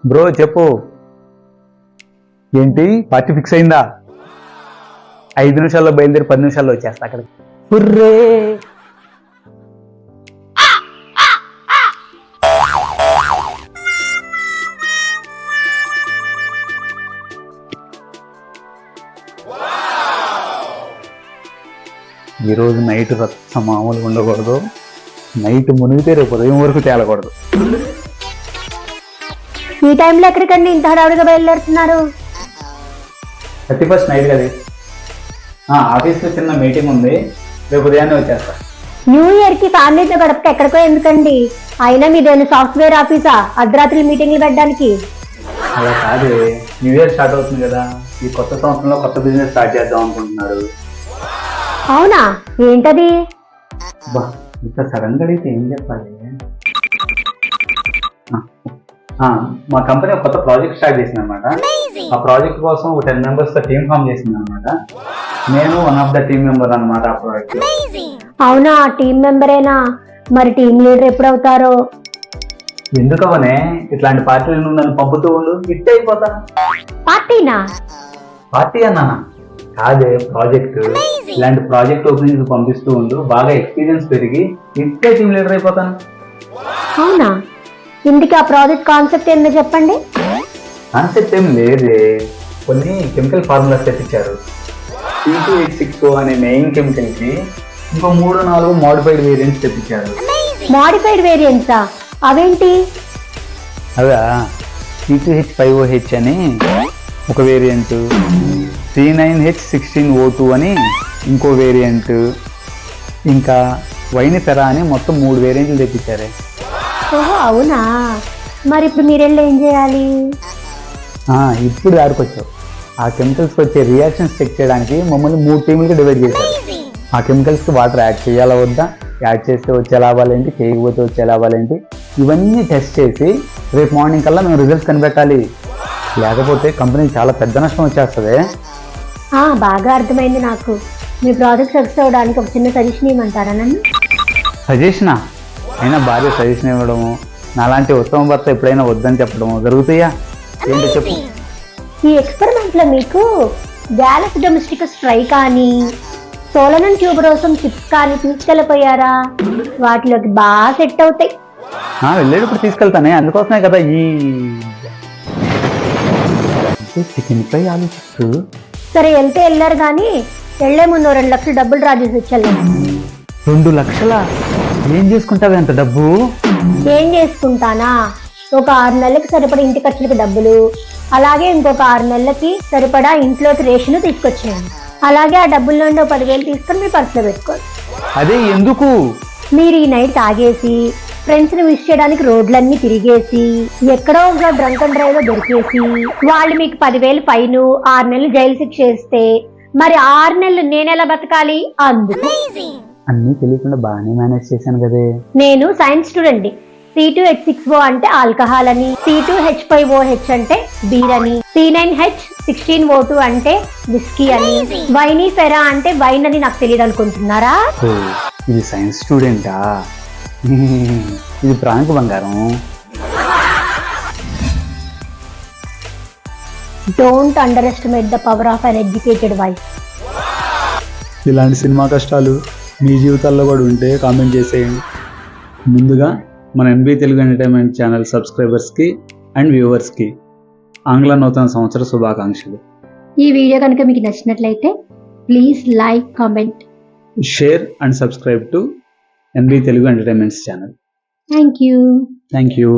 Bro చెప్పు. ఏంటి party fix అయిందా? 5 నిమిషాల్లో బయలుదేరి 10 నిమిషాల్లో వచ్చేస్తా అక్కడికి. హుర్రే! ఈరోజు నైట్ రచ్చ మామూలుగా ఉండకూడదు. నైట్ మునిగితే రేపు ఉదయం వరకు తేలకూడదు. ఈ టైంలో ఎక్కడికండి ఇంత హడావుడిగా బయలుదేరుతున్నారు? 31st నైట్ కదా. ఆఫీస్లో చిన్న మీటింగ్ ఉంది, రేపు ఉదయాన్నే వచ్చేస్తా. న్యూ ఇయర్ కి ఫ్యామిలీతో గడపక ఎక్కడికో ఎందుకండి? అయినా మీదేను సాఫ్ట్వేర్ ఆఫీసా అర్ధరాత్రి మీటింగ్లు పెట్టడానికి? అలా కాదు, న్యూ ఇయర్ స్టార్ట్ అవుతుంది కదా, ఈ కొత్త సంవత్సరంలో కొత్త బిజినెస్ స్టార్ట్ చేద్దాం అనుకుంటున్నారు. అవునా? ఏంటది? ఇంత సడన్ గా అడిగితే ఏం చెప్పాలి? మా కంపెనీ ఒక కొత్త ప్రాజెక్ట్ స్టార్ట్ చేసింది అనమాట. ఆ ప్రాజెక్ట్ కోసం ఒక 10 members తో టీమ్ ఫామ్ చేసింది అనమాట. నేను one of the team member అనమాట ఆ ప్రాజెక్ట్. అవునా, టీమ్ మెంబరేనా? మరి టీమ్ లీడర్ ఎప్పుడు అవుతారో? ఎందుకవనే ఇట్లాంటి పార్టీలను నన్ను పంపుతూ ఉండు, హిట్ అయిపోతాను. పార్టీనా? పార్టీ అన్నానా? కాదే, ప్రాజెక్ట్. ఇలాంటి ప్రాజెక్ట్ ఓపెనింగ్స్ పంపిస్తూ ఉండు, బాగా ఎక్స్పీరియన్స్ పెరిగి ఇట్టే టీమ్ లీడర్ అయిపోతాను. అవునా? ఇందుకు ఆ ప్రాజెక్ట్ కాన్సెప్ట్ ఏందో చెప్పండి. కాన్సెప్ట్ ఏం లేదే, కొన్ని కెమికల్ ఫార్ములాస్ తెప్పించారు. C2H6O అనే మెయిన్ కెమికల్ కి ఇంకో 3-4 మోడిఫైడ్ వేరియంట్స్ తెప్పించారు. మోడిఫైడ్ వేరియంట్సా? అవేంటి? అదా, C2H5OH అని ఒక వేరియంట్, C9H16O2 అని ఇంకో వేరియంట్, ఇంకా వైనిఫెరా అని మొత్తం 3 వేరియంట్లు తెప్పించారే. ఓహో అవునా? మరి ఇప్పుడు మీరెళ్ళి ఏం చేయాలి? ఇప్పుడు ఆడుకొచ్చావు. ఆ కెమికల్స్కి వచ్చే రియాక్షన్స్ చెక్ చేయడానికి మమ్మల్ని 3 టీములకి డివైడ్ చేశారు. ఆ కెమికల్స్కి వాటర్ యాడ్ చేయాలా వద్దా, యాడ్ చేస్తే వచ్చే లాభాలేంటి, చేయకపోతే వచ్చే లాభాలేంటి, ఇవన్నీ టెస్ట్ చేసి రేపు మార్నింగ్ కల్లా మేము రిజల్ట్స్ కనిపెట్టాలి. లేకపోతే కంపెనీకి చాలా పెద్ద నష్టం వచ్చేస్తుంది. బాగా అర్థమైంది నాకు. మీ ప్రాజెక్ట్ సక్సెస్ అవ్వడానికి ఒక చిన్న సజెషన్ ఇవ్వమంటారా నన్ను? సజెషనా? అయినా భార్య సజెషన్ ఇవ్వడము, నాలాంటి ఉత్తమ భర్త ఎప్పుడైనా వద్దని చెప్పడము జరుగుతాయా? ఏంటో చెప్పు. ఈ ఎక్స్పెరిమెంట్ లో మీకు గ్యాలక్స్ డొమెస్టికస్ ట్రై కానీ సోలనం ట్యూబరోసం చిప్స్ కానీ తీసుకెళ్ళిపోయారా? వాటిలోకి బాగా సెట్ అవుతాయి. వెళ్ళేటప్పుడు తీసుకెళ్తానే, అందుకోసమే కదా ఈ చికెన్ ఫ్రై ఆలు చిప్స్. సరే వెళ్తే వెళ్ళారు కానీ వెళ్లే ముందు 2 లక్షలు డబ్బులు డ్రా చేసి వచ్చాను. 2 లక్షలా? ఏం చేసుకుంటావు అంత డబ్బు? ఏం చేసుకుంటానా? ఒక 6 నెలలకు సరిపడా ఇంటి ఖర్చులకు డబ్బులు, అలాగే ఇంకొక 6 నెలలకి సరిపడా ఇంట్లోకి రేషన్ తీసుకొచ్చాను. అలాగే ఆ డబ్బుల నుండి 10,000 తీసుకొని మీ పర్సులో పెట్టుకోండి. అదే ఎందుకు? మీరు ఈ నైట్ తాగేసి ఫ్రెండ్స్ ని విష్ చేయడానికి రోడ్లన్నీ తిరిగేసి ఎక్కడో ఒక డ్రంక్ అండ్ డ్రైవ్ లో దొరికేసి వాళ్ళు మీకు 10,000 ఫైన్, 6 నెలలు జైలు శిక్ష చేస్తే మరి 6 నెలలు నేనెలా బతకాలి? అందుకు అన్నీ తెలియకుండా బాగానే మేనేజ్ చేశాను కదే. నేను సైన్స్ స్టూడెంట్. C2H6O అంటే ఆల్కహాల్ అని, C2H5OH అంటే బీర్ అని, C9H16O2 అంటే విస్కీ అని, వైనిఫెరా అంటే వైన్ అని నాకు తెలియదు అనుకుంటున్నారా? ఇది సైన్స్ స్టూడెంటా? ఇది ప్రాంక్ బంగారం. Don't under estimate the power of an educated wife. ఇలాంటి సినిమా కష్టాలు మీ జీవితాల్లో కూడా ఉంటే కామెంట్ చేసేయండి. ముందుగా మన NB తెలుగు ఎంటర్టైన్మెంట్ ఛానల్ సబ్స్క్రైబర్స్కి అండ్ వ్యూవర్స్కి ఆంగ్ల నూతన సంవత్సర శుభాకాంక్షలు. ఈ వీడియో కనుక మీకు నచ్చినట్లయితే please like, comment, share and subscribe to NB Telugu entertainments channel. Thank you.